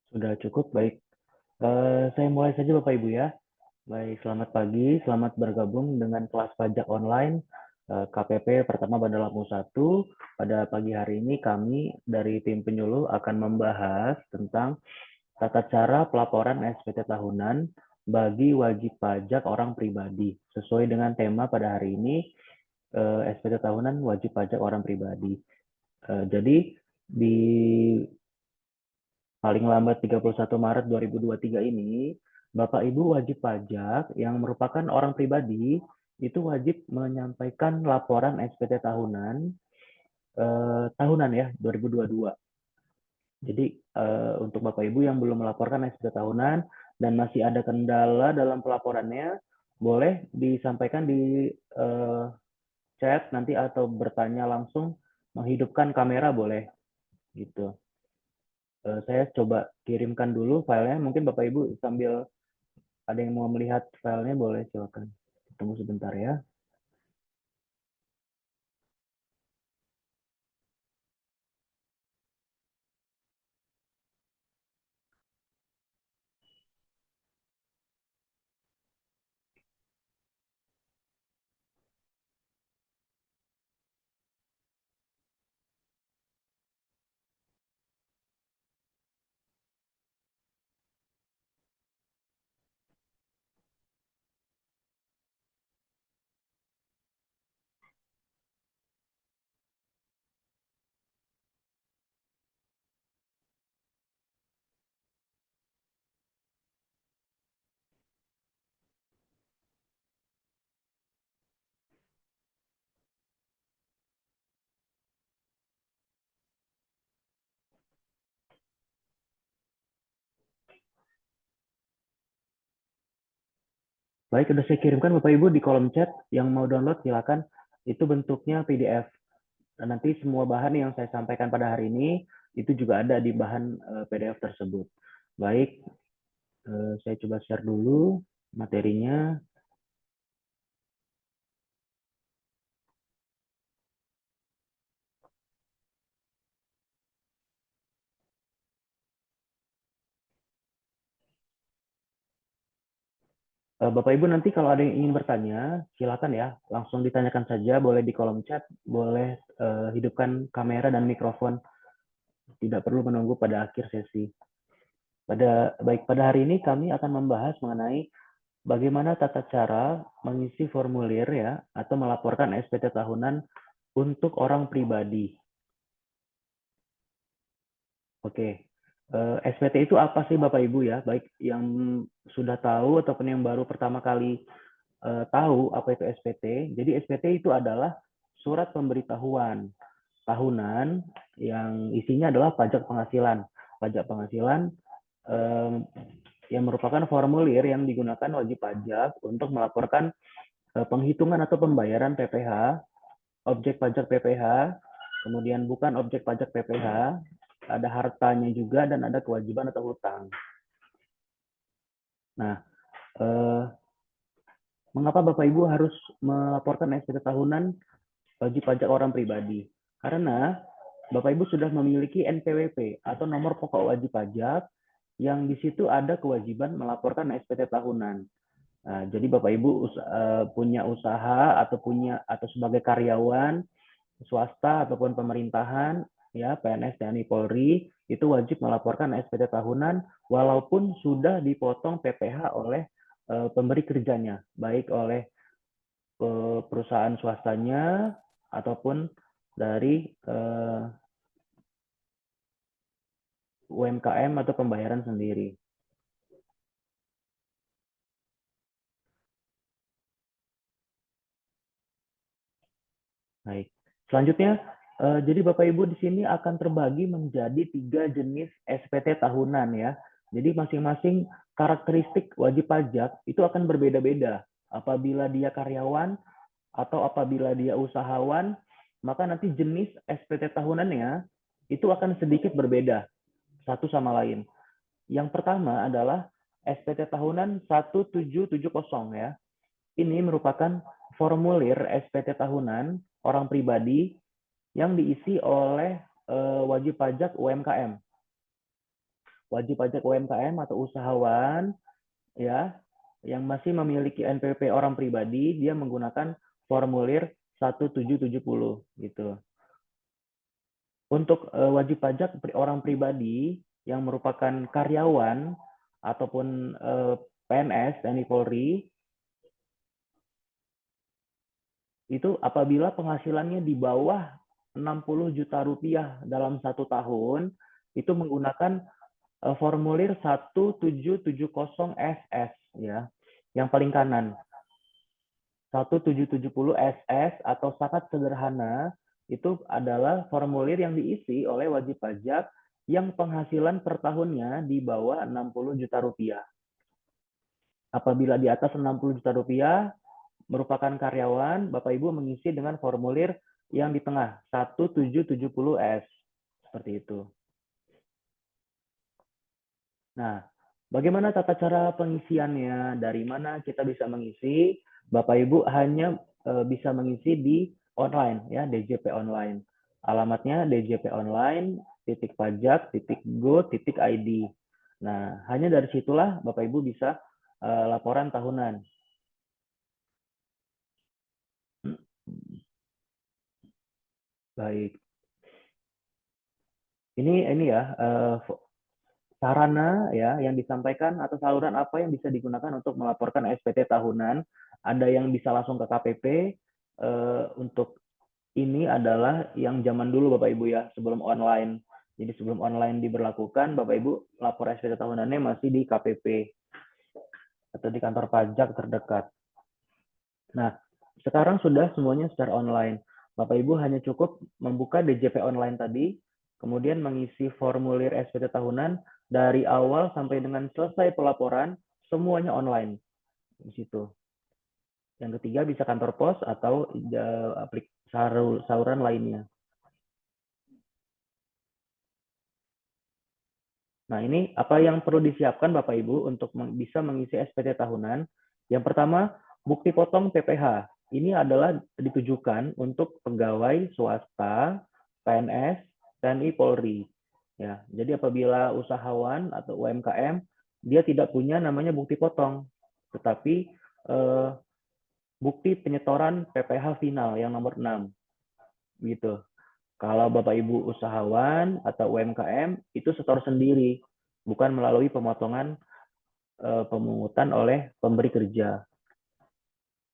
Sudah cukup, baik. Saya mulai saja Bapak Ibu ya. Baik, selamat pagi, selamat bergabung dengan kelas pajak online KPP Pertama Bandar Lampung 1. Pada pagi hari ini kami dari tim penyuluh akan membahas tentang tata cara pelaporan SPT tahunan bagi wajib pajak orang pribadi. Sesuai dengan tema pada hari ini, SPT tahunan wajib pajak orang pribadi. Jadi di paling lambat 31 Maret 2023 ini, Bapak Ibu wajib pajak yang merupakan orang pribadi itu wajib menyampaikan laporan SPT tahunan ya 2022. Jadi untuk Bapak Ibu yang belum melaporkan SPT tahunan dan masih ada kendala dalam pelaporannya, boleh disampaikan di chat nanti atau bertanya langsung menghidupkan kamera boleh gitu. Saya coba kirimkan dulu filenya. Mungkin Bapak Ibu sambil ada yang mau melihat filenya boleh silakan. Tunggu sebentar ya. Baik, sudah saya kirimkan Bapak Ibu di kolom chat. Yang mau download silakan. Itu bentuknya PDF. Dan nanti semua bahan yang saya sampaikan pada hari ini itu juga ada di bahan PDF tersebut. Baik, saya coba share dulu materinya. Bapak Ibu nanti kalau ada yang ingin bertanya, silakan ya, langsung ditanyakan saja, boleh di kolom chat, boleh hidupkan kamera dan mikrofon, tidak perlu menunggu pada akhir sesi. Pada hari ini kami akan membahas mengenai bagaimana tata cara mengisi formulir ya atau melaporkan SPT tahunan untuk orang pribadi. Oke, SPT itu apa sih Bapak Ibu ya? Baik yang sudah tahu ataupun yang baru pertama kali tahu apa itu SPT. Jadi SPT itu adalah surat pemberitahuan tahunan yang isinya adalah pajak penghasilan. Pajak penghasilan yang merupakan formulir yang digunakan wajib pajak untuk melaporkan penghitungan atau pembayaran PPh, objek pajak PPh, kemudian bukan objek pajak PPh, ada hartanya juga dan ada kewajiban atau hutang. Nah, mengapa Bapak Ibu harus melaporkan SPT tahunan wajib pajak orang pribadi? Karena Bapak Ibu sudah memiliki NPWP atau nomor pokok wajib pajak yang di situ ada kewajiban melaporkan SPT tahunan. Nah, jadi Bapak Ibu punya usaha atau sebagai karyawan swasta ataupun pemerintahan ya PNS TNI Polri itu wajib melaporkan SPT tahunan walaupun sudah dipotong PPh oleh pemberi kerjanya, baik oleh perusahaan swastanya ataupun dari UMKM atau pembayaran sendiri. Baik. Selanjutnya, jadi Bapak Ibu di sini akan terbagi menjadi 3 jenis SPT tahunan ya. Jadi masing-masing karakteristik wajib pajak itu akan berbeda-beda. Apabila dia karyawan atau apabila dia usahawan, maka nanti jenis SPT tahunannya itu akan sedikit berbeda satu sama lain. Yang pertama adalah SPT tahunan 1770 ya. Ini merupakan formulir SPT tahunan orang pribadi yang diisi oleh wajib pajak UMKM. wajib pajak UMKM atau usahawan ya yang masih memiliki NPWP orang pribadi, dia menggunakan formulir 1770 gitu. Untuk wajib pajak orang pribadi yang merupakan karyawan ataupun PNS TNI Polri itu apabila penghasilannya di bawah 60 juta rupiah dalam 1 tahun itu menggunakan formulir 1770 SS ya. Yang paling kanan 1770 SS atau sangat sederhana itu adalah formulir yang diisi oleh wajib pajak yang penghasilan per tahunnya di bawah 60 juta rupiah. Apabila di atas 60 juta rupiah, merupakan karyawan, Bapak Ibu mengisi dengan formulir yang di tengah, 1770S. Seperti itu. Nah, bagaimana tata cara pengisiannya? Dari mana kita bisa mengisi? Bapak Ibu hanya bisa mengisi di online, ya, DJP online. Alamatnya djponline.pajak.go.id. Nah, hanya dari situlah Bapak Ibu bisa laporan tahunan. Baik. Ini ya sarana ya yang disampaikan atau saluran apa yang bisa digunakan untuk melaporkan SPT tahunan. Ada yang bisa langsung ke KPP. Untuk ini adalah yang zaman dulu Bapak Ibu ya, sebelum online. Jadi sebelum online diberlakukan, Bapak Ibu lapor SPT tahunannya masih di KPP atau di kantor pajak terdekat. Nah, sekarang sudah semuanya secara online. Bapak Ibu hanya cukup membuka DJP online tadi, kemudian mengisi formulir SPT tahunan dari awal sampai dengan selesai pelaporan, semuanya online di situ. Yang ketiga bisa kantor pos atau saluran lainnya. Nah, ini apa yang perlu disiapkan Bapak Ibu untuk bisa mengisi SPT tahunan. Yang pertama, bukti potong PPh. Ini adalah ditujukan untuk pegawai swasta, PNS, TNI Polri. Ya, jadi apabila usahawan atau UMKM dia tidak punya namanya bukti potong, tetapi bukti penyetoran PPh final yang nomor 6 gitu. Kalau Bapak Ibu usahawan atau UMKM itu setor sendiri, bukan melalui pemotongan pemungutan oleh pemberi kerja.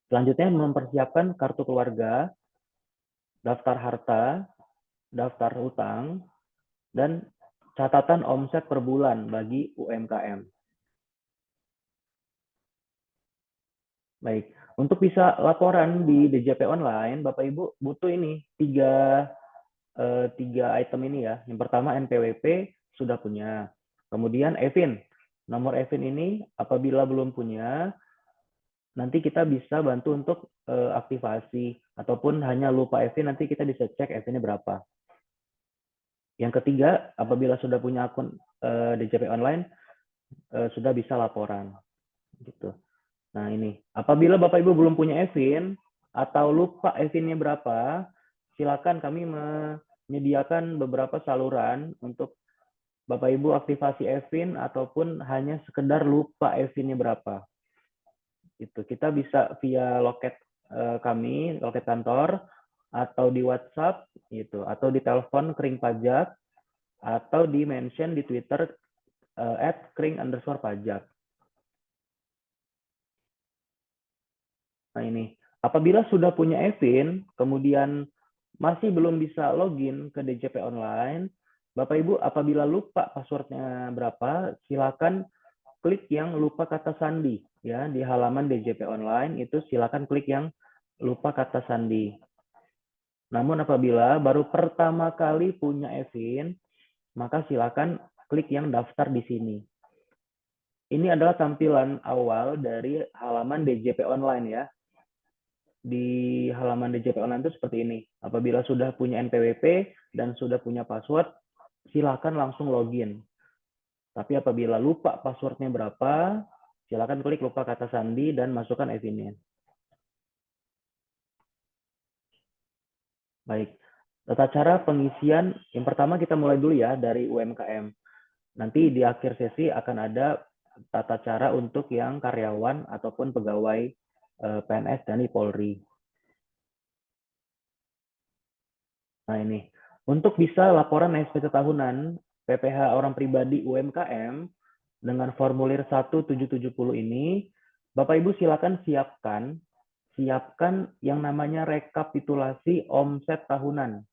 Selanjutnya mempersiapkan kartu keluarga, daftar harta, daftar hutang, dan catatan omset per bulan bagi UMKM. Baik, untuk bisa laporan di DJP online, Bapak Ibu butuh ini tiga item ini ya. Yang pertama NPWP sudah punya. Kemudian EVIN. Nomor EVIN ini apabila belum punya, nanti kita bisa bantu untuk aktivasi. Ataupun hanya lupa EVIN, nanti kita bisa cek EVIN-nya berapa. Yang ketiga, apabila sudah punya akun DJP online, sudah bisa laporan. Gitu. Nah ini, apabila Bapak Ibu belum punya EVIN, atau lupa EVIN-nya berapa, silakan kami menyediakan beberapa saluran untuk Bapak Ibu aktivasi EVIN ataupun hanya sekedar lupa EVIN-nya berapa. Itu kita bisa via loket kami, loket kantor, atau di WhatsApp gitu, atau di telepon kering pajak, atau di mention di Twitter @kring_pajak. Nah ini, apabila sudah punya EVIN, kemudian masih belum bisa login ke DJP online, Bapak Ibu apabila lupa passwordnya berapa, silakan klik yang lupa kata sandi ya di halaman DJP online itu silakan klik yang lupa kata sandi. Namun apabila baru pertama kali punya EVIN, maka silakan klik yang daftar di sini. Ini adalah tampilan awal dari halaman DJP online ya. Di halaman DJP online itu seperti ini. Apabila sudah punya NPWP dan sudah punya password, silakan langsung login. Tapi apabila lupa passwordnya berapa, silakan klik lupa kata sandi dan masukkan EVIN-nya. Baik, tata cara pengisian yang pertama kita mulai dulu ya dari UMKM. Nanti di akhir sesi akan ada tata cara untuk yang karyawan ataupun pegawai PNS dan Polri. Nah ini, untuk bisa laporan SPT tahunan PPh orang pribadi UMKM dengan formulir 1770 ini, Bapak Ibu silakan siapkan yang namanya rekapitulasi omset tahunan.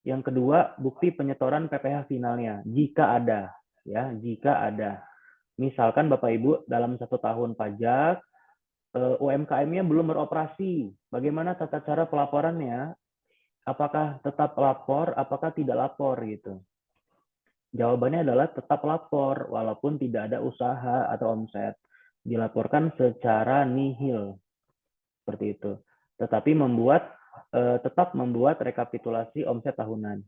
Yang kedua, bukti penyetoran PPh finalnya, jika ada. Ya, jika ada. Misalkan Bapak Ibu dalam 1 tahun pajak, UMKM-nya belum beroperasi. Bagaimana tata cara pelaporannya? Apakah tetap lapor, apakah tidak lapor gitu? Jawabannya adalah tetap lapor, walaupun tidak ada usaha atau omset. Dilaporkan secara nihil, seperti itu. Tetapi tetap membuat rekapitulasi omset tahunan.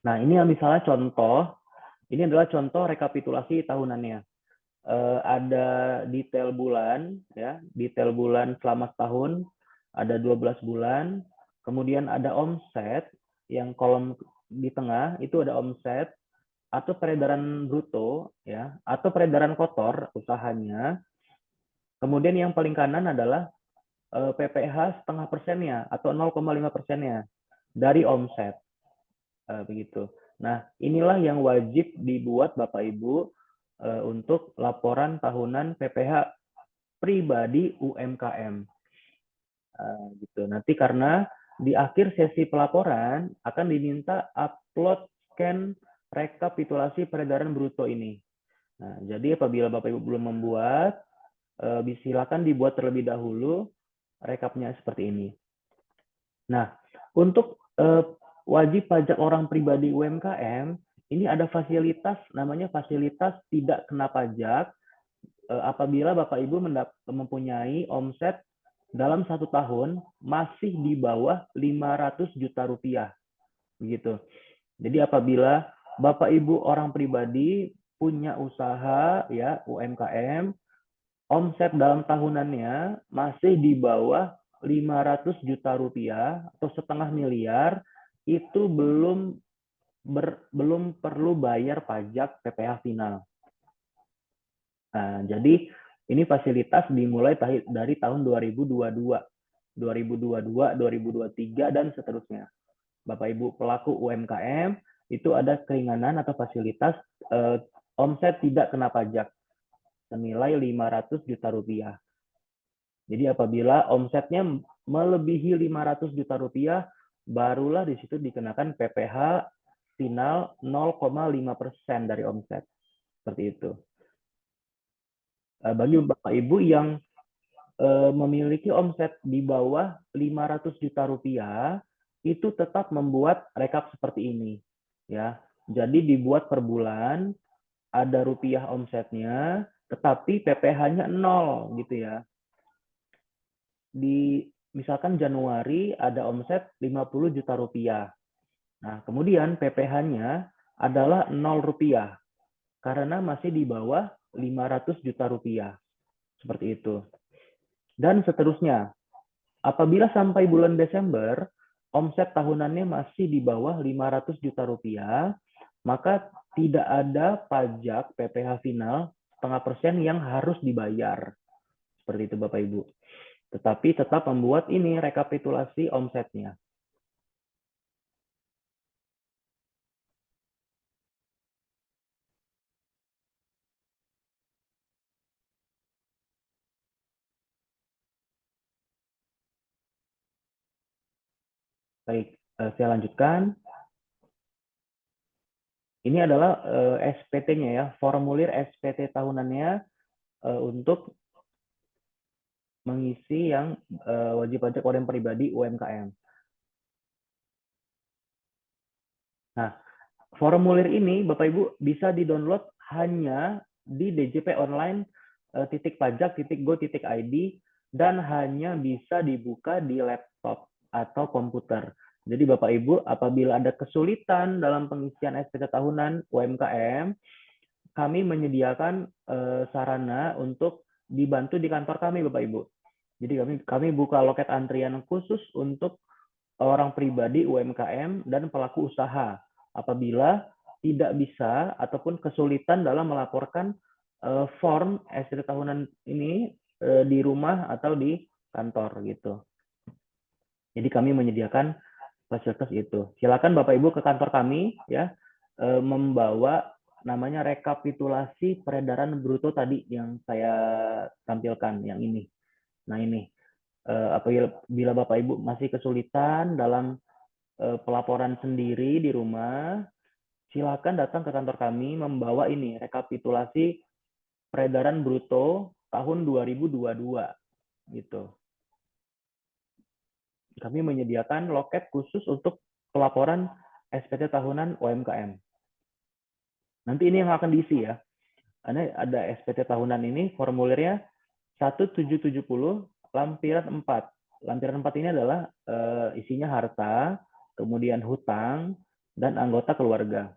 Nah, ini misalnya contoh, ini adalah contoh rekapitulasi tahunannya. Ada detail bulan, ya, detail bulan selama setahun, ada 12 bulan, kemudian ada omset, yang kolom di tengah itu ada omset, atau peredaran bruto, ya, atau peredaran kotor usahanya. Kemudian yang paling kanan adalah PPh setengah persennya atau 0,5 persennya dari omset, begitu. Nah, inilah yang wajib dibuat Bapak Ibu untuk laporan tahunan PPh pribadi UMKM. Gitu. Nanti karena di akhir sesi pelaporan akan diminta upload scan rekapitulasi peredaran bruto ini. Nah, jadi apabila Bapak Ibu belum membuat, silakan dibuat terlebih dahulu rekapnya seperti ini. Nah, untuk wajib pajak orang pribadi UMKM, ini ada fasilitas namanya fasilitas tidak kena pajak apabila Bapak Ibu mempunyai omset dalam 1 tahun masih di bawah 500 juta rupiah. Begitu. Jadi apabila Bapak Ibu orang pribadi punya usaha ya UMKM, omset dalam tahunannya masih di bawah 500 juta rupiah atau setengah miliar, itu belum perlu bayar pajak PPh final. Nah, jadi ini fasilitas dimulai dari tahun 2022, 2023, dan seterusnya. Bapak Ibu pelaku UMKM itu ada keringanan atau fasilitas omset tidak kena pajak senilai 500 juta rupiah. Jadi apabila omsetnya melebihi 500 juta rupiah, barulah di situ dikenakan PPh final 0,5% dari omset. Seperti itu. Bagi Bapak Ibu yang memiliki omset di bawah 500 juta rupiah, itu tetap membuat rekap seperti ini. Ya, jadi dibuat per bulan, ada rupiah omsetnya, tetapi PPh-nya 0 gitu ya. Misalkan Januari ada omset 50 juta rupiah. Nah, kemudian PPh-nya adalah 0 rupiah karena masih di bawah 500 juta rupiah. Seperti itu. Dan seterusnya. Apabila sampai bulan Desember, omset tahunannya masih di bawah 500 juta rupiah, maka tidak ada pajak PPh final setengah persen yang harus dibayar. Seperti itu Bapak Ibu. Tetapi tetap membuat ini rekapitulasi omsetnya. Baik, saya lanjutkan. Ini adalah SPT-nya ya, formulir SPT tahunannya untuk mengisi yang wajib pajak orang pribadi UMKM. Nah, formulir ini Bapak Ibu bisa di-download hanya di djponline.pajak.go.id dan hanya bisa dibuka di laptop atau komputer. Jadi Bapak Ibu apabila ada kesulitan dalam pengisian SPT tahunan UMKM, kami menyediakan sarana untuk dibantu di kantor kami Bapak Ibu. Jadi kami buka loket antrian khusus untuk orang pribadi UMKM dan pelaku usaha. apabila tidak bisa ataupun kesulitan dalam melaporkan form SPT tahunan ini di rumah atau di kantor gitu. Jadi kami menyediakan fasilitas itu. Silakan Bapak Ibu ke kantor kami ya, membawa namanya rekapitulasi peredaran bruto tadi yang saya tampilkan yang ini. Nah ini apabila Bapak Ibu masih kesulitan dalam pelaporan sendiri di rumah, silakan datang ke kantor kami membawa ini rekapitulasi peredaran bruto tahun 2022 gitu. Kami menyediakan loket khusus untuk pelaporan SPT tahunan UMKM. Nanti ini yang akan diisi ya. Ada SPT tahunan ini formulirnya 1770 lampiran 4. Lampiran 4 ini adalah isinya harta, kemudian hutang, dan anggota keluarga.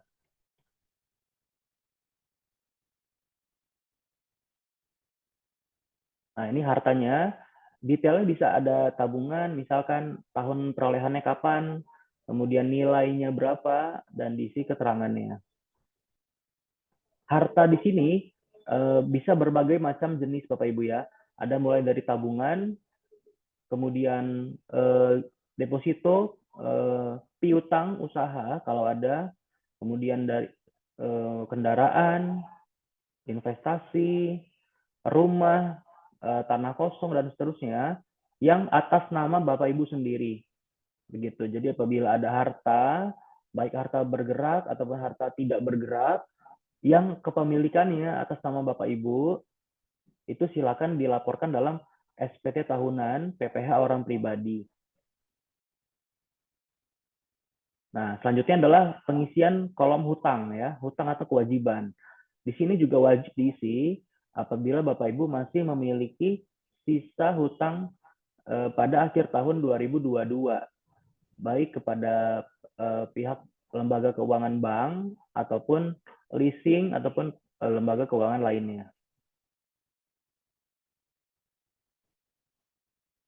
Nah, ini hartanya, detailnya bisa ada tabungan, misalkan tahun perolehannya kapan, kemudian nilainya berapa, dan diisi keterangannya. Harta di sini bisa berbagai macam jenis Bapak Ibu ya. Ada mulai dari tabungan, kemudian deposito, piutang usaha kalau ada, kemudian dari kendaraan, investasi, rumah, tanah kosong dan seterusnya yang atas nama Bapak Ibu sendiri. Begitu. Jadi apabila ada harta, baik harta bergerak ataupun harta tidak bergerak yang kepemilikannya atas nama Bapak Ibu, itu silakan dilaporkan dalam SPT tahunan PPh orang pribadi. Nah, selanjutnya adalah pengisian kolom hutang ya, hutang atau kewajiban. Di sini juga wajib diisi apabila Bapak Ibu masih memiliki sisa hutang pada akhir tahun 2022, baik kepada pihak lembaga keuangan bank ataupun leasing ataupun lembaga keuangan lainnya.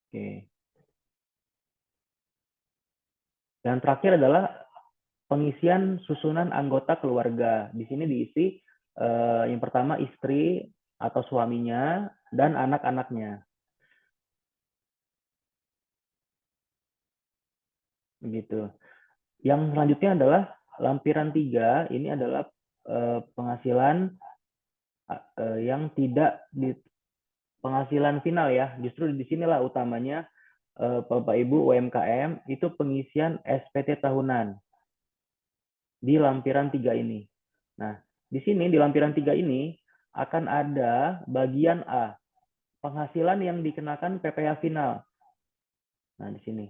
Oke. Dan terakhir adalah pengisian susunan anggota keluarga. Di sini diisi yang pertama istri atau suaminya dan anak-anaknya. Begitu. Yang selanjutnya adalah lampiran 3, ini adalah penghasilan yang tidak di penghasilan final ya. Justru di sinilah utamanya Bapak Ibu UMKM itu pengisian SPT tahunan di lampiran 3 ini. Nah, di sini di lampiran 3 ini akan ada bagian A, penghasilan yang dikenakan PPh final. Nah, di sini.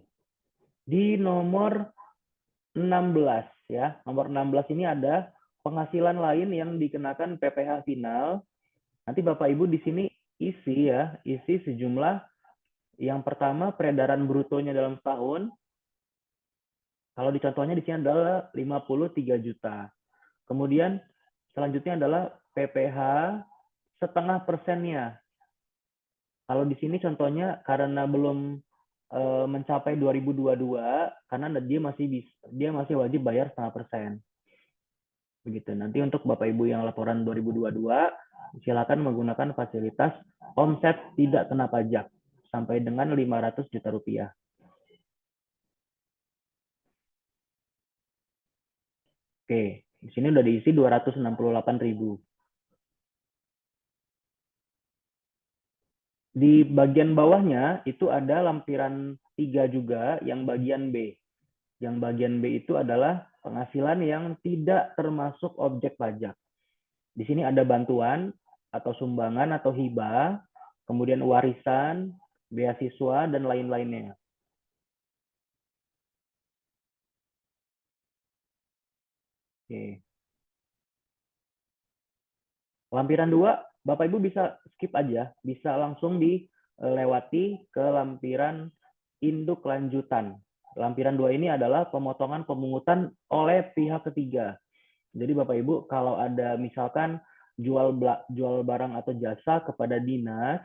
Di nomor 16 ya. Nomor 16 ini ada penghasilan lain yang dikenakan PPh final. Nanti Bapak Ibu di sini isi ya, isi sejumlah yang pertama peredaran brutonya dalam tahun. Kalau di contohnya di sini adalah 53 juta. Kemudian selanjutnya adalah PPh setengah persennya. Kalau di sini contohnya karena belum mencapai 2022 karena dia masih wajib bayar setengah persen. Begitu. Nanti untuk Bapak Ibu yang laporan 2022 silakan menggunakan fasilitas omset tidak kena pajak sampai dengan 500 juta rupiah. Oke, di sini udah diisi 268.000. Di bagian bawahnya itu ada lampiran 3 juga yang bagian B. Yang bagian B itu adalah penghasilan yang tidak termasuk objek pajak. Di sini ada bantuan atau sumbangan atau hibah, kemudian warisan, beasiswa, dan lain-lainnya. Oke. Lampiran 2, Bapak Ibu bisa skip aja, bisa langsung dilewati ke lampiran induk lanjutan. Lampiran 2 ini adalah pemotongan pemungutan oleh pihak ketiga. Jadi Bapak Ibu kalau ada misalkan jual barang atau jasa kepada dinas,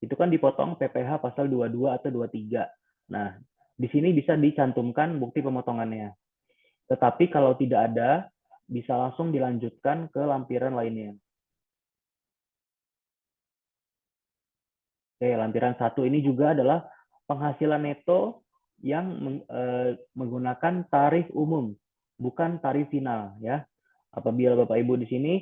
itu kan dipotong PPh pasal 22 atau 23. Nah, di sini bisa dicantumkan bukti pemotongannya. Tetapi kalau tidak ada, bisa langsung dilanjutkan ke lampiran lainnya. Oke, lampiran 1 ini juga adalah penghasilan neto yang menggunakan tarif umum, bukan tarif final ya. Apabila Bapak Ibu di sini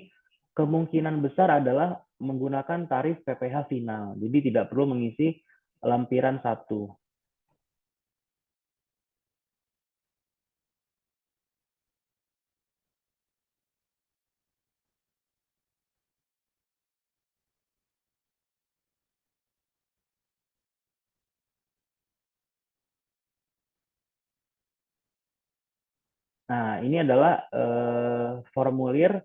kemungkinan besar adalah menggunakan tarif PPh final. Jadi tidak perlu mengisi lampiran 1. Nah, ini adalah formulir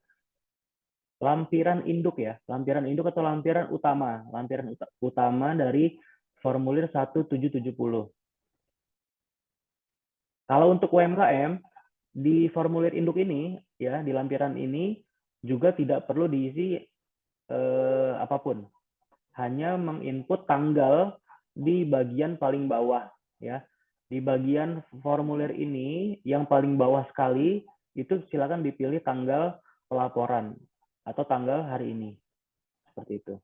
lampiran induk ya, lampiran induk atau lampiran utama, utama dari formulir 1770. Kalau untuk UMKM di formulir induk ini ya, di lampiran ini juga tidak perlu diisi apapun, hanya menginput tanggal di bagian paling bawah ya. Di bagian formulir ini yang paling bawah sekali itu silakan dipilih tanggal pelaporan atau tanggal hari ini. Seperti itu.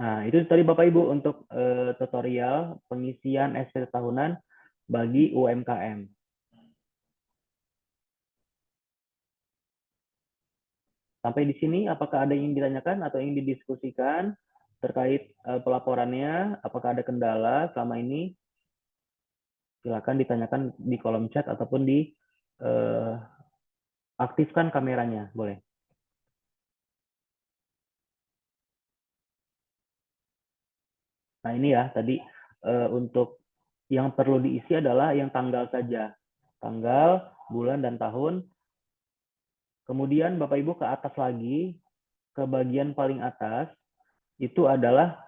Nah, itu tadi Bapak Ibu untuk tutorial pengisian SPT tahunan bagi UMKM. Sampai di sini, apakah ada yang ditanyakan atau yang didiskusikan terkait pelaporannya? Apakah ada kendala selama ini? Silakan ditanyakan di kolom chat ataupun di aktifkan kameranya, boleh. Nah ini ya tadi untuk yang perlu diisi adalah yang tanggal saja, tanggal, bulan dan tahun. Kemudian Bapak Ibu ke atas lagi, ke bagian paling atas itu adalah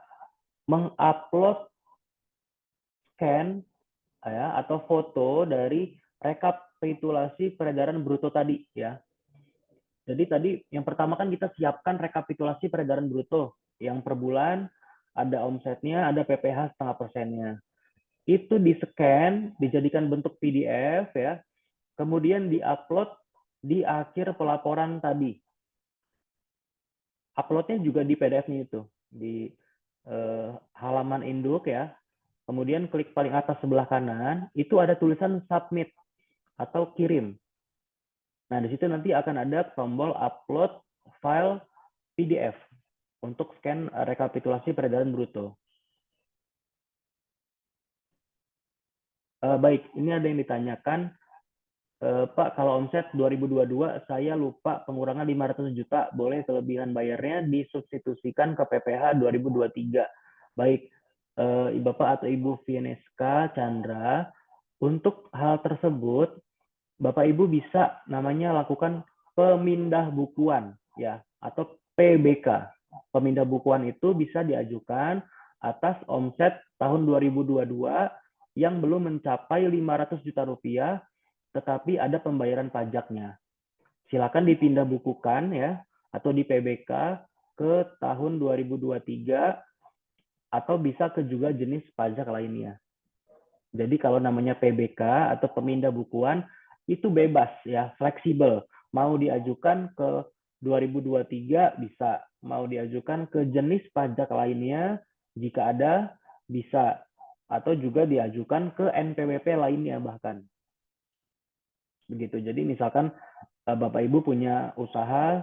mengupload scan ya atau foto dari rekapitulasi peredaran bruto tadi ya. Jadi tadi yang pertama kan kita siapkan rekapitulasi peredaran bruto yang per bulan ada omsetnya, ada PPh setengah persennya. Itu di-scan, dijadikan bentuk PDF ya, kemudian di-upload di akhir pelaporan tadi. Uploadnya juga di PDF-nya itu, di halaman induk ya. Kemudian klik paling atas sebelah kanan, itu ada tulisan submit atau kirim. Nah, di situ nanti akan ada tombol upload file PDF untuk scan rekapitulasi peredaran bruto. Baik, ini ada yang ditanyakan, Pak, kalau omset 2022 saya lupa pengurangan 500 juta, boleh kelebihan bayarnya disubstitusikan ke PPh 2023. Baik, Bapak atau Ibu Vieneska Chandra, untuk hal tersebut Bapak Ibu bisa namanya lakukan pemindah bukuan ya atau PBK. Pemindah bukuan itu bisa diajukan atas omset tahun 2022 yang belum mencapai 500 juta rupiah tetapi ada pembayaran pajaknya. Silakan dipindah bukukan ya atau di PBK ke tahun 2023 atau bisa ke juga jenis pajak lainnya. Jadi kalau namanya PBK atau pemindah bukuan itu bebas ya, fleksibel. Mau diajukan ke 2023 bisa, mau diajukan ke jenis pajak lainnya jika ada bisa, atau juga diajukan ke NPWP lainnya bahkan. Begitu. Jadi misalkan Bapak Ibu punya usaha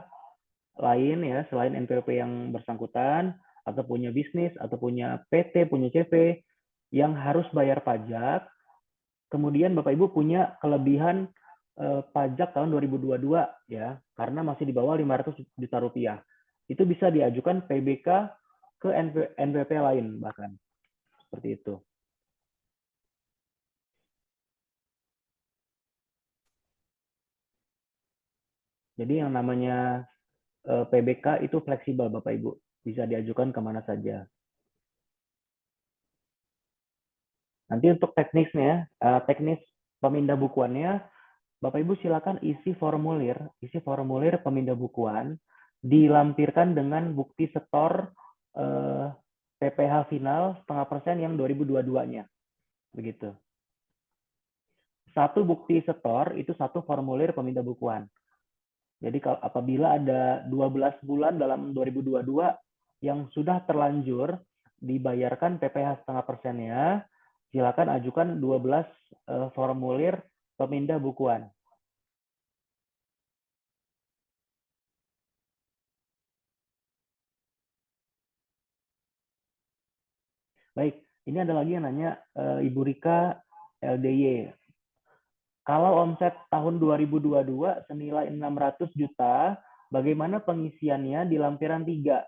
lain ya selain NPWP yang bersangkutan atau punya bisnis atau punya PT, punya CV yang harus bayar pajak. Kemudian Bapak Ibu punya kelebihan pajak tahun 2022 ya, karena masih di bawah 500 juta rupiah. Itu bisa diajukan PBK ke NPWP lain bahkan. Seperti itu. Jadi yang namanya PBK itu fleksibel Bapak Ibu. Bisa diajukan kemana saja. Nanti untuk teknisnya, teknis pemindah bukuannya, Bapak Ibu silakan isi formulir pemindah bukuan, dilampirkan dengan bukti setor PPh final setengah persen yang 2022-nya. Begitu. Satu bukti setor itu satu formulir pemindahan bukuan. Jadi apabila ada 12 bulan dalam 2022 yang sudah terlanjur dibayarkan PPh setengah persennya, silakan ajukan 12 formulir pemindah bukuan. Baik, ini ada lagi yang nanya Ibu Rika LDY. Kalau omset tahun 2022 senilai 600 juta, bagaimana pengisiannya di lampiran 3?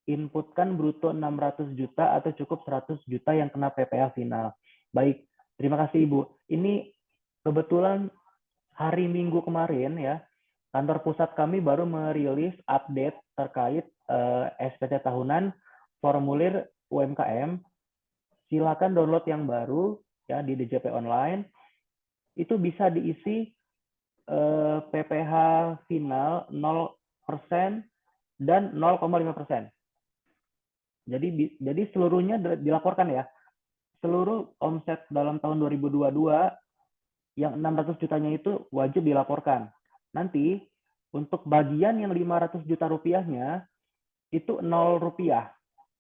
Inputkan bruto 600 juta atau cukup 100 juta yang kena PPh final. Baik, terima kasih Ibu. Ini kebetulan hari Minggu kemarin ya, kantor pusat kami baru merilis update terkait SPT tahunan formulir UMKM. Silakan download yang baru ya di DJP online. Itu bisa diisi PPh final 0% dan 0,5%. Jadi seluruhnya dilaporkan ya. Seluruh omset dalam tahun 2022 yang 600 jutanya itu wajib dilaporkan. Nanti untuk bagian yang 500 juta rupiahnya itu 0 rupiah.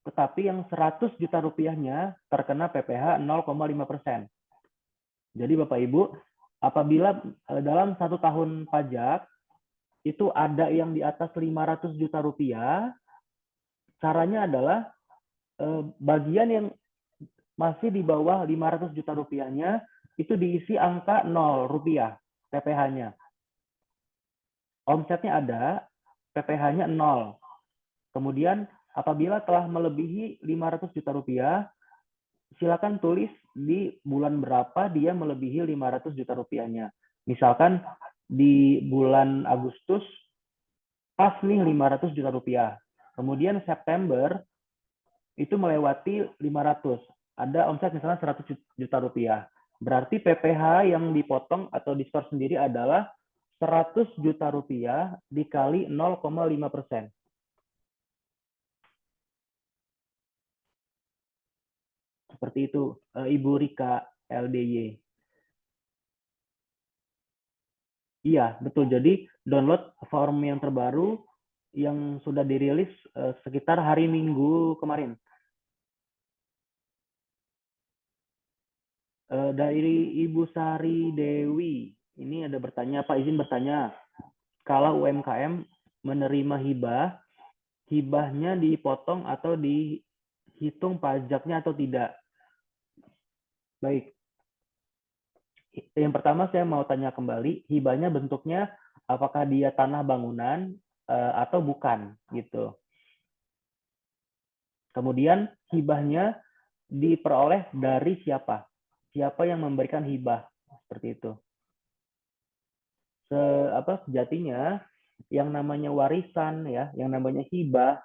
Tetapi yang 100 juta rupiahnya terkena PPh 0,5%. Jadi Bapak Ibu, apabila dalam 1 tahun pajak itu ada yang di atas 500 juta rupiah, caranya adalah bagian yang masih di bawah 500 juta rupiahnya itu diisi angka 0 rupiah PPh-nya. Omsetnya ada, PPh-nya 0. Kemudian apabila telah melebihi 500 juta rupiah, silakan tulis di bulan berapa dia melebihi 500 juta rupiahnya. Misalkan di bulan Agustus pas nih 500 juta rupiah. Kemudian September itu melewati 500. Ada omset misalnya 100 juta rupiah. Berarti PPh yang dipotong atau diskor sendiri adalah 100 juta rupiah dikali 0,5%. Seperti itu, Ibu Rika LDY. Iya, betul. Jadi download form yang terbaru yang sudah dirilis sekitar hari Minggu kemarin. Dari Ibu Sari Dewi, ini ada bertanya, Pak izin bertanya, kalau UMKM menerima hibah, hibahnya dipotong atau dihitung pajaknya atau tidak? Baik, yang pertama saya mau tanya kembali, hibahnya bentuknya apakah dia tanah bangunan atau bukan gitu. Kemudian hibahnya diperoleh dari siapa? Siapa yang memberikan hibah? Seperti itu. Sejatinya yang namanya warisan ya, yang namanya hibah,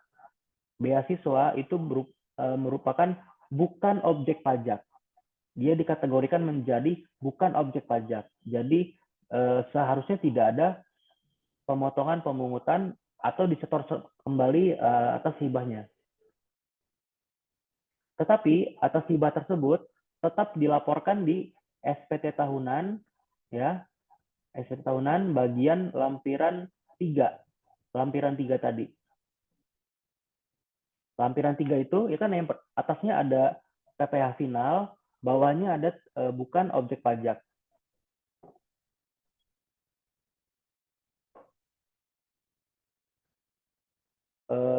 beasiswa itu merupakan bukan objek pajak. Dia dikategorikan menjadi bukan objek pajak. Jadi seharusnya tidak ada pemotongan pemungutan atau disetor kembali atas hibahnya. Tetapi atas hibah tersebut tetap dilaporkan di SPT tahunan ya, SPT tahunan bagian lampiran 3. Lampiran 3 tadi. Lampiran 3 itu ya kan yang atasnya ada PPh final, bawahnya ada bukan objek pajak.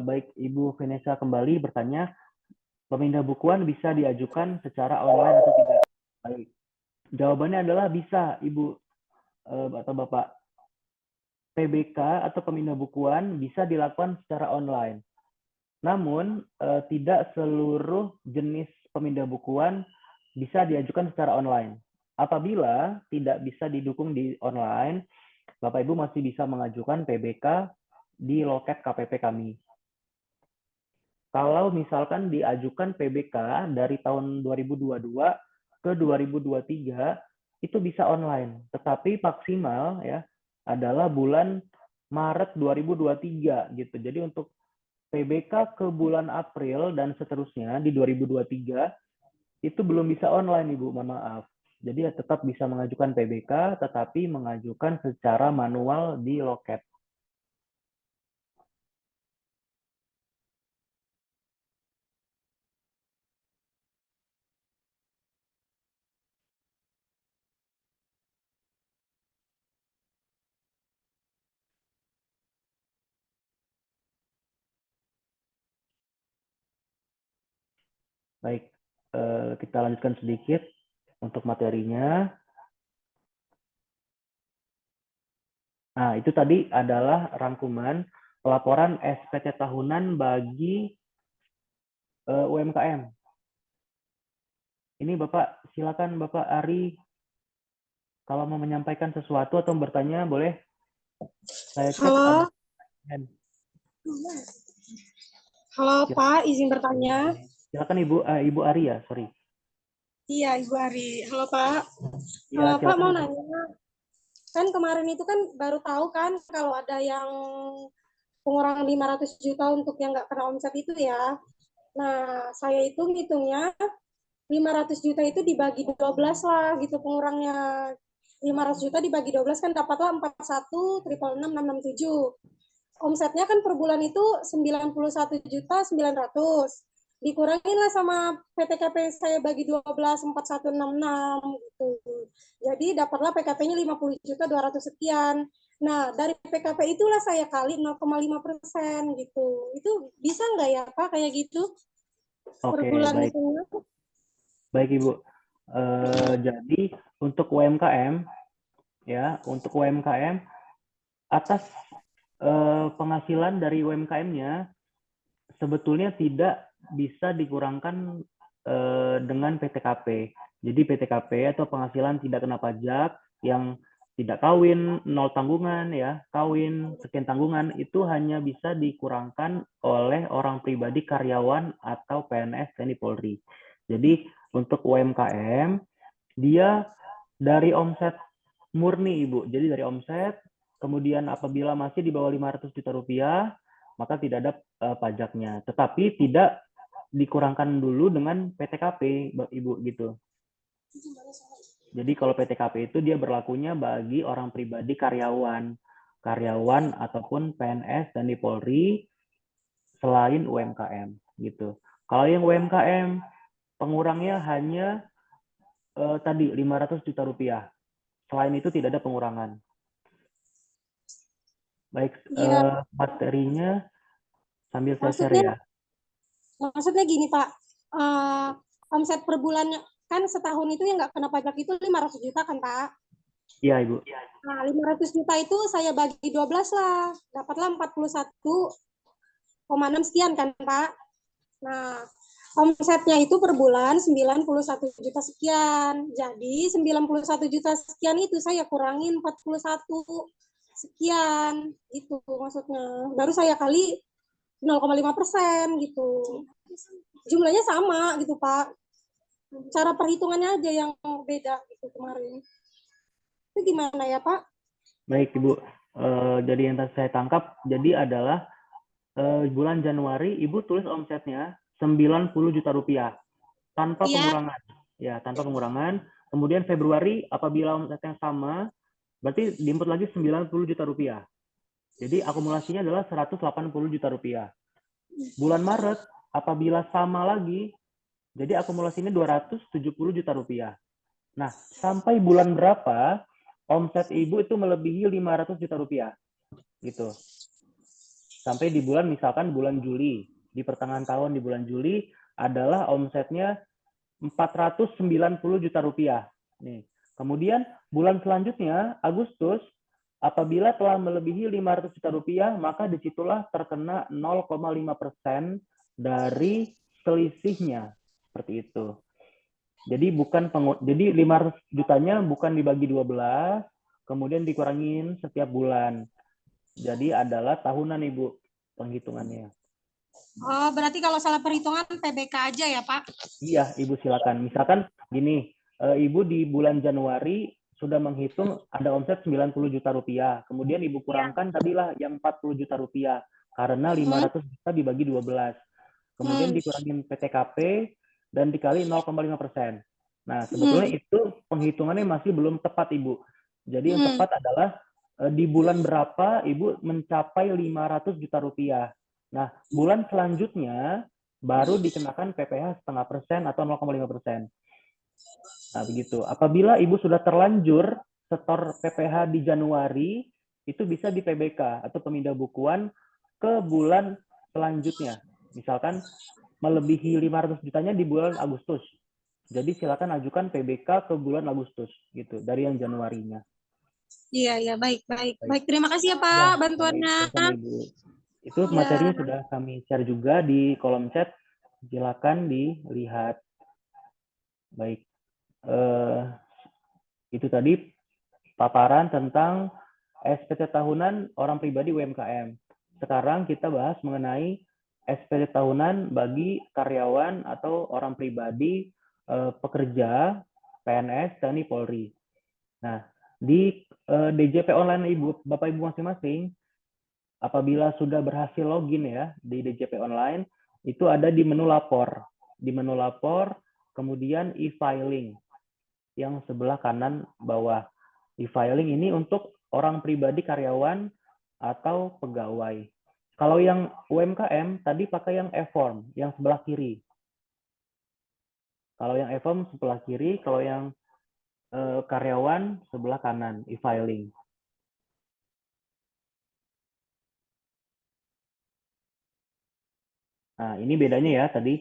Baik, Ibu Vanessa kembali bertanya, pemindah bukuan bisa diajukan secara online atau tidak? Baik. Jawabannya adalah bisa, Ibu atau Bapak. PBK atau pemindah bukuan bisa dilakukan secara online. Namun, tidak seluruh jenis pemindah bukuan bisa diajukan secara online. Apabila tidak bisa didukung di online, Bapak Ibu masih bisa mengajukan PBK di loket KPP kami. Kalau misalkan diajukan PBK dari tahun 2022 ke 2023 itu bisa online, tetapi maksimal ya adalah bulan Maret 2023 gitu. Jadi untuk PBK ke bulan April dan seterusnya di 2023 itu belum bisa online Ibu, mohon maaf. Jadi ya tetap bisa mengajukan PBK, tetapi mengajukan secara manual di loket. Baik, kita lanjutkan sedikit untuk materinya. Nah, itu tadi adalah rangkuman pelaporan SPT tahunan bagi UMKM. Ini Bapak, silakan Bapak Ari, kalau mau menyampaikan sesuatu atau bertanya, boleh saya cek ada. Halo, halo Pak, izin bertanya. Silakan Ibu Ari ya, sorry. Iya, Ibu Ari. Halo Pak. Iya, Pak silakan mau Ibu. nanya, kan kemarin itu kan baru tahu kan kalau ada yang pengurangan 500 juta untuk yang nggak kena omset itu ya. Nah, saya itu ngitungnya 500 juta itu dibagi 12 lah gitu pengurangnya. 500 juta dibagi 12 kan dapatlah 41, 666, 667. Omsetnya kan per bulan itu 91.900.000. Dikurangin lah sama PTKP saya bagi 12 4166 gitu. Jadi dapatlah PKP-nya 50.200 sekian. Nah, dari PKP itulah saya kali 0,5% gitu. Itu bisa nggak ya Pak kayak gitu per Oke, bulan baik. itu? Baik Ibu. Jadi untuk UMKM ya, untuk UMKM atas penghasilan dari UMKM-nya sebetulnya tidak bisa dikurangkan dengan PTKP. Jadi PTKP atau penghasilan tidak kena pajak yang tidak kawin, nol tanggungan ya, kawin sekian tanggungan itu hanya bisa dikurangkan oleh orang pribadi karyawan atau PNS TNI Polri. Jadi untuk UMKM dia dari omset murni Ibu. Jadi dari omset, kemudian apabila masih di bawah 500 juta rupiah, maka tidak ada pajaknya. Tetapi tidak dikurangkan dulu dengan PTKP, Ibu gitu. Jadi kalau PTKP itu dia berlakunya bagi orang pribadi karyawan ataupun PNS dan di Polri selain UMKM gitu. Kalau yang UMKM pengurangnya hanya tadi 500 juta rupiah. Selain itu tidak ada pengurangan. Baik, Iya, materinya sambil saya share maksudnya ya. maksudnya gini Pak, uh, omset per bulannya kan setahun itu yang nggak kena pajak itu 500 juta kan Pak. Iya, Ibu. Nah, 500 juta itu saya bagi 12 lah, dapatlah 41,6 sekian kan Pak. Nah, omsetnya itu per bulan 91 juta sekian. Jadi 91 juta sekian itu saya kurangin 41 sekian, itu maksudnya. Baru saya kali 0,5% gitu. Jumlahnya sama gitu Pak. Cara perhitungannya aja yang beda gitu kemarin. Itu gimana ya Pak? Baik, Ibu. Jadi yang saya tangkap, jadi adalah bulan Januari Ibu tulis omsetnya 90 juta rupiah tanpa Iya. pengurangan. Ya, tanpa pengurangan. Kemudian Februari apabila omsetnya sama, berarti diinput lagi 90 juta rupiah. Jadi akumulasinya adalah 180 juta rupiah. Bulan Maret apabila sama lagi, jadi akumulasinya 270 juta rupiah. Nah, sampai bulan berapa omset ibu itu melebihi 500 juta rupiah? Gitu. Sampai di bulan, misalkan bulan Juli. Di pertengahan tahun di bulan Juli adalah omsetnya 490 juta rupiah. Nih. Kemudian bulan selanjutnya, Agustus, apabila telah melebihi 500 juta rupiah, maka disitulah terkena 0,5% dari selisihnya. Seperti itu. Jadi 500 jutanya bukan dibagi 12, kemudian dikurangin setiap bulan. Jadi adalah tahunan Ibu penghitungannya. Oh, berarti kalau salah perhitungan PBK aja ya Pak? Iya, Ibu silakan. Misalkan gini, Ibu di bulan Januari sudah menghitung ada omset 90 juta rupiah. Kemudian Ibu kurangkan tadilah yang 40 juta rupiah. Karena 500 juta dibagi 12. Kemudian dikurangin PTKP dan dikali 0,5%. Nah, sebetulnya itu penghitungannya masih belum tepat, Ibu. Jadi yang tepat adalah di bulan berapa Ibu mencapai 500 juta rupiah. Nah, bulan selanjutnya baru dikenakan PPh setengah persen atau 0,5%. Nah, begitu. Apabila Ibu sudah terlanjur setor PPh di Januari, itu bisa di PBK atau pemindah bukuan ke bulan selanjutnya. Misalkan melebihi 500 jutanya di bulan Agustus. Jadi silakan ajukan PBK ke bulan Agustus gitu dari yang Januarinya. Iya, iya, baik, baik. Baik. Baik, terima kasih ya Ya, Pak baik. bantuannya. Sama-sama Ibu. Itu Ya, materinya sudah kami share juga di kolom chat. Silakan dilihat. Baik. Itu tadi paparan tentang SPT tahunan orang pribadi UMKM. Sekarang kita bahas mengenai SPT tahunan bagi karyawan atau orang pribadi pekerja PNS TNI Polri. Nah, di DJP online Ibu, Bapak Ibu masing-masing, apabila sudah berhasil login ya di DJP online, itu ada di menu lapor. Di menu lapor, kemudian e-filing yang sebelah kanan bawah. E-filing ini untuk orang pribadi karyawan atau pegawai. Kalau yang UMKM tadi pakai yang e-form, yang sebelah kiri. Kalau yang e-form sebelah kiri, kalau yang karyawan sebelah kanan, e-filing. Nah, ini bedanya ya tadi.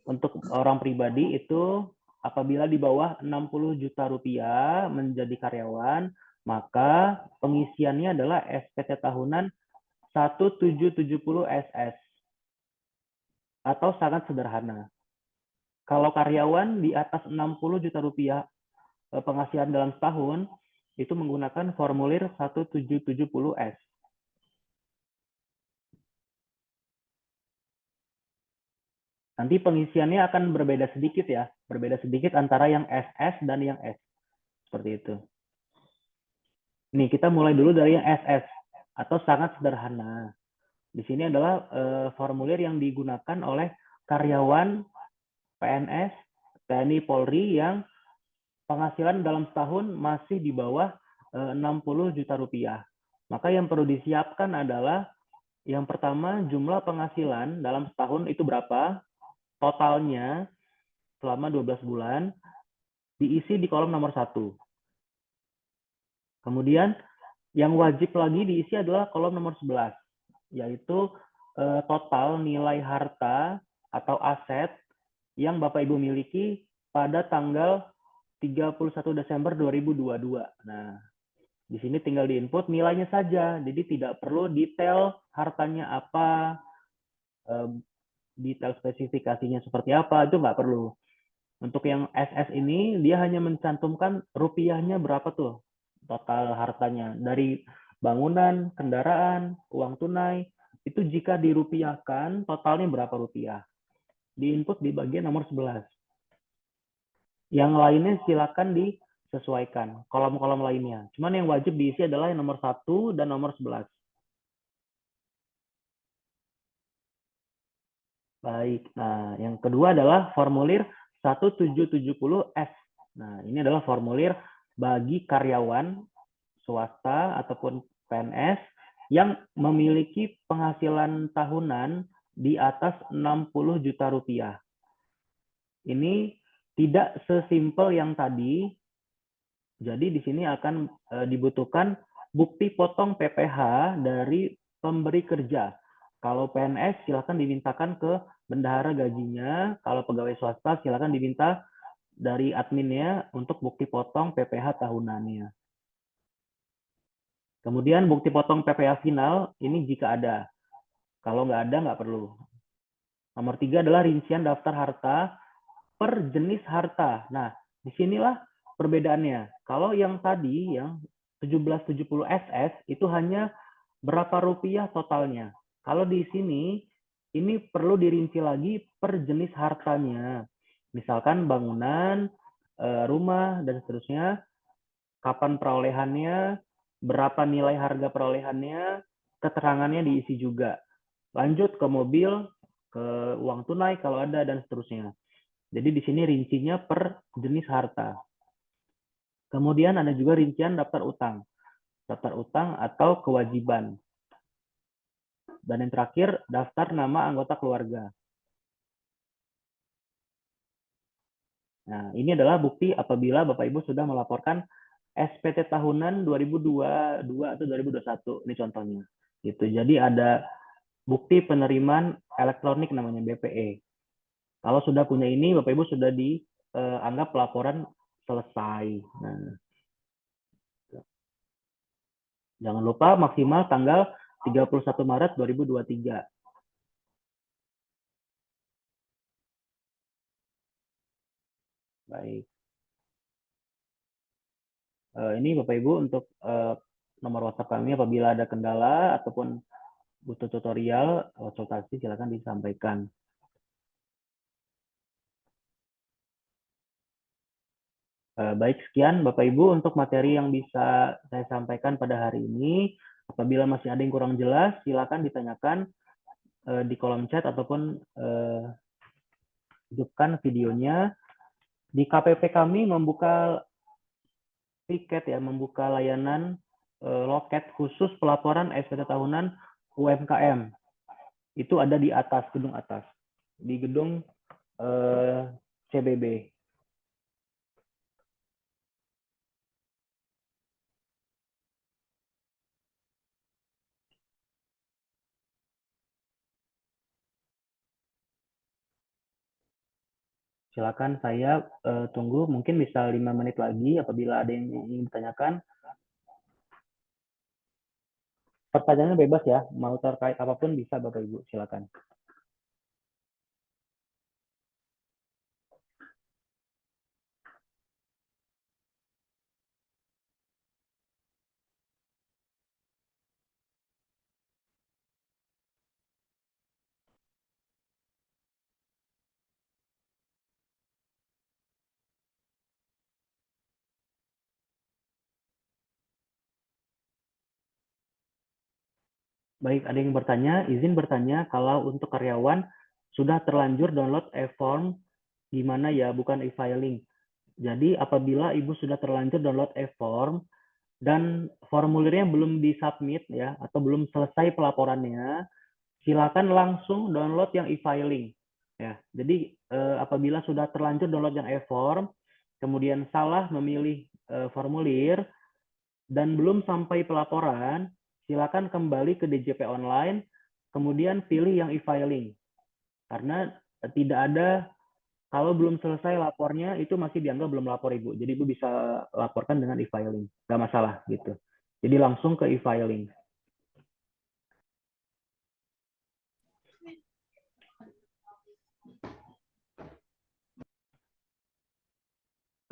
Untuk orang pribadi itu apabila di bawah 60 juta rupiah menjadi karyawan, maka pengisiannya adalah SPT tahunan 1770 SS atau sangat sederhana. Kalau karyawan di atas 60 juta rupiah penghasilan dalam setahun, itu menggunakan formulir 1770S. Nanti pengisiannya akan berbeda sedikit ya, berbeda sedikit antara yang SS dan yang S. Seperti itu. Nih, kita mulai dulu dari yang SS atau sangat sederhana. Di sini adalah formulir yang digunakan oleh karyawan PNS, TNI Polri yang penghasilan dalam setahun masih di bawah 60 juta rupiah. Maka yang perlu disiapkan adalah yang pertama jumlah penghasilan dalam setahun itu berapa, totalnya selama 12 bulan, diisi di kolom nomor 1. Kemudian yang wajib lagi diisi adalah kolom nomor 11, yaitu total nilai harta atau aset yang Bapak Ibu miliki pada tanggal 31 Desember 2022. Nah, di sini tinggal diinput nilainya saja, jadi tidak perlu detail hartanya apa, detail spesifikasinya seperti apa, itu nggak perlu. Untuk yang SS ini, dia hanya mencantumkan rupiahnya berapa tuh total hartanya. Dari bangunan, kendaraan, uang tunai, itu jika dirupiahkan, totalnya berapa rupiah. Diinput di bagian nomor 11. Yang lainnya silakan disesuaikan, kolom-kolom lainnya. Cuman yang wajib diisi adalah yang nomor 1 dan nomor 11. Baik, nah yang kedua adalah formulir 1770S. Nah, ini adalah formulir bagi karyawan swasta ataupun PNS yang memiliki penghasilan tahunan di atas 60 juta rupiah. Ini tidak sesimpel yang tadi, jadi di sini akan dibutuhkan bukti potong PPh dari pemberi kerja. Kalau PNS silakan dimintakan ke bendahara gajinya, kalau pegawai swasta silakan diminta dari adminnya untuk bukti potong PPh tahunannya. Kemudian bukti potong PPh final ini jika ada. Kalau nggak ada nggak perlu. Nomor 3 adalah rincian daftar harta per jenis harta. Nah, disinilah perbedaannya. Kalau yang tadi yang 1770 SS itu hanya berapa rupiah totalnya. Kalau di sini ini perlu dirinci lagi per jenis hartanya. Misalkan bangunan, rumah dan seterusnya, kapan perolehannya, berapa nilai harga perolehannya, keterangannya diisi juga. Lanjut ke mobil, ke uang tunai kalau ada dan seterusnya. Jadi di sini rincinya per jenis harta. Kemudian ada juga rincian daftar utang. Daftar utang atau kewajiban. Dan yang terakhir, daftar nama anggota keluarga. Nah, ini adalah bukti apabila Bapak Ibu sudah melaporkan SPT tahunan 2022 atau 2021. Ini contohnya. Gitu. Jadi ada bukti penerimaan elektronik namanya BPE. Kalau sudah punya ini, Bapak Ibu sudah dianggap laporan selesai. Nah, jangan lupa maksimal tanggal 31 Maret 2023. Baik. Ini Bapak Ibu untuk nomor WhatsApp kami apabila ada kendala ataupun butuh tutorial, konsultasi silakan disampaikan. Baik, sekian Bapak Ibu untuk materi yang bisa saya sampaikan pada hari ini. Apabila masih ada yang kurang jelas, silakan ditanyakan di kolom chat ataupun hidupkan videonya. Di KPP kami membuka tiket ya, membuka layanan loket khusus pelaporan SPT tahunan UMKM. Itu ada di atas, gedung atas, di gedung CBB. Silakan saya tunggu, mungkin bisa 5 menit lagi apabila ada yang ingin ditanyakan. Pertanyaannya bebas ya, mau terkait apapun bisa Bapak Ibu, silakan. Baik, ada yang bertanya, izin bertanya kalau untuk karyawan sudah terlanjur download e-form, gimana ya, bukan e-filing. Jadi apabila Ibu sudah terlanjur download e-form dan formulirnya belum disubmit ya, atau belum selesai pelaporannya, silakan langsung download yang e-filing. Ya, jadi apabila sudah terlanjur download yang e-form, kemudian salah memilih formulir dan belum sampai pelaporan, silakan kembali ke DJP online, kemudian pilih yang e-filing. Karena tidak ada, kalau belum selesai lapornya, itu masih dianggap belum lapor Ibu. Jadi Ibu bisa laporkan dengan e-filing. Nggak masalah gitu. Jadi langsung ke e-filing.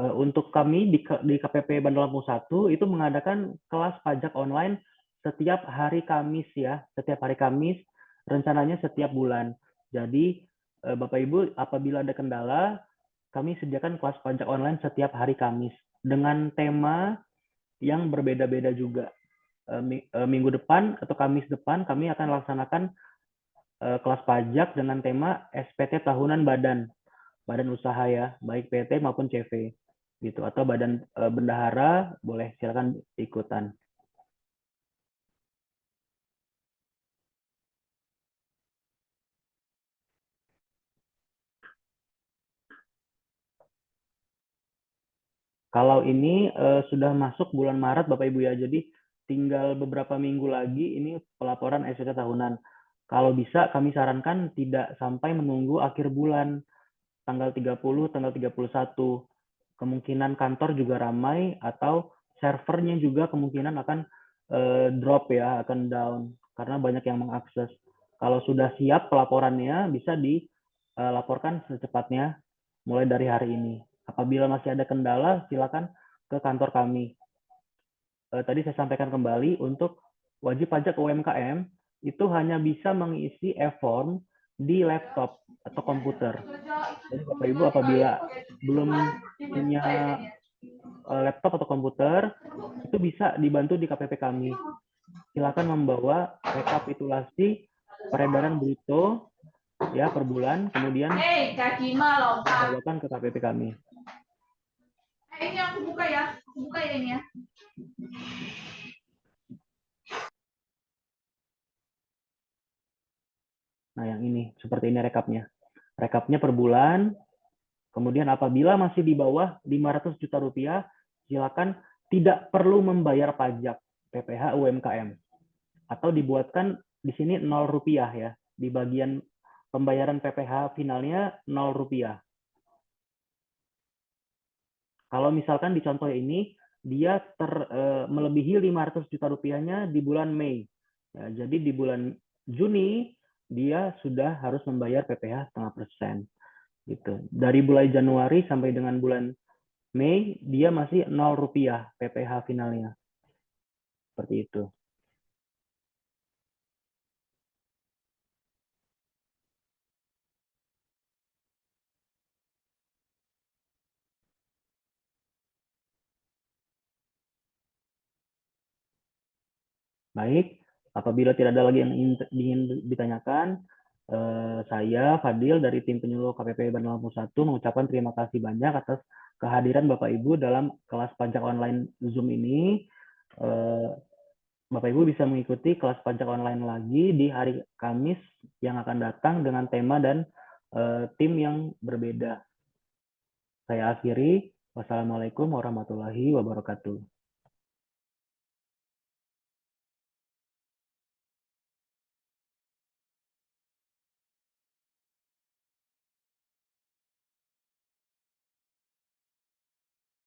Untuk kami di KPP Bandar Lampung 1 itu mengadakan kelas pajak online setiap hari Kamis ya, setiap hari Kamis, rencananya setiap bulan. Jadi Bapak Ibu apabila ada kendala, kami sediakan kelas pajak online setiap hari Kamis dengan tema yang berbeda-beda juga. Minggu depan atau Kamis depan kami akan laksanakan kelas pajak dengan tema SPT tahunan badan usaha ya, baik PT maupun CV gitu, atau badan bendahara boleh silakan ikutan. Kalau ini sudah masuk bulan Maret Bapak Ibu ya, jadi tinggal beberapa minggu lagi ini pelaporan SPT tahunan. Kalau bisa kami sarankan tidak sampai menunggu akhir bulan, tanggal 30, tanggal 31. Kemungkinan kantor juga ramai atau servernya juga kemungkinan akan drop ya, akan down karena banyak yang mengakses. Kalau sudah siap pelaporannya bisa dilaporkan secepatnya mulai dari hari ini. Apabila masih ada kendala silakan ke kantor kami. Tadi saya sampaikan kembali untuk wajib pajak UMKM itu hanya bisa mengisi e-form di laptop atau komputer. Jadi Bapak Ibu apabila belum punya laptop atau komputer, itu bisa dibantu di KPP kami. Silakan membawa rekapitulasi peredaran bruto ya per bulan, kemudian dibawakan ke KPP kami. Ini aku buka ya, buka ya ini ya. Nah, yang ini seperti ini rekapnya. Rekapnya per bulan. Kemudian apabila masih di bawah 500 juta rupiah, silakan tidak perlu membayar pajak PPh UMKM. Atau dibuatkan di sini 0 rupiah ya. Di bagian pembayaran PPh finalnya 0 rupiah. Kalau misalkan di contoh ini, dia melebihi 500 juta rupiahnya di bulan Mei. Ya, jadi di bulan Juni, dia sudah harus membayar PPh 0,5%. Gitu. Dari bulan Januari sampai dengan bulan Mei, dia masih 0 rupiah PPh finalnya. Seperti itu. Baik, apabila tidak ada lagi yang ingin ditanyakan, saya, Fadil, dari tim penyuluh KPP Bandar Lampung 1, mengucapkan terima kasih banyak atas kehadiran Bapak Ibu dalam kelas pajak online Zoom ini. Bapak Ibu bisa mengikuti kelas pajak online lagi di hari Kamis yang akan datang dengan tema dan tim yang berbeda. Saya akhiri. Wassalamualaikum warahmatullahi wabarakatuh.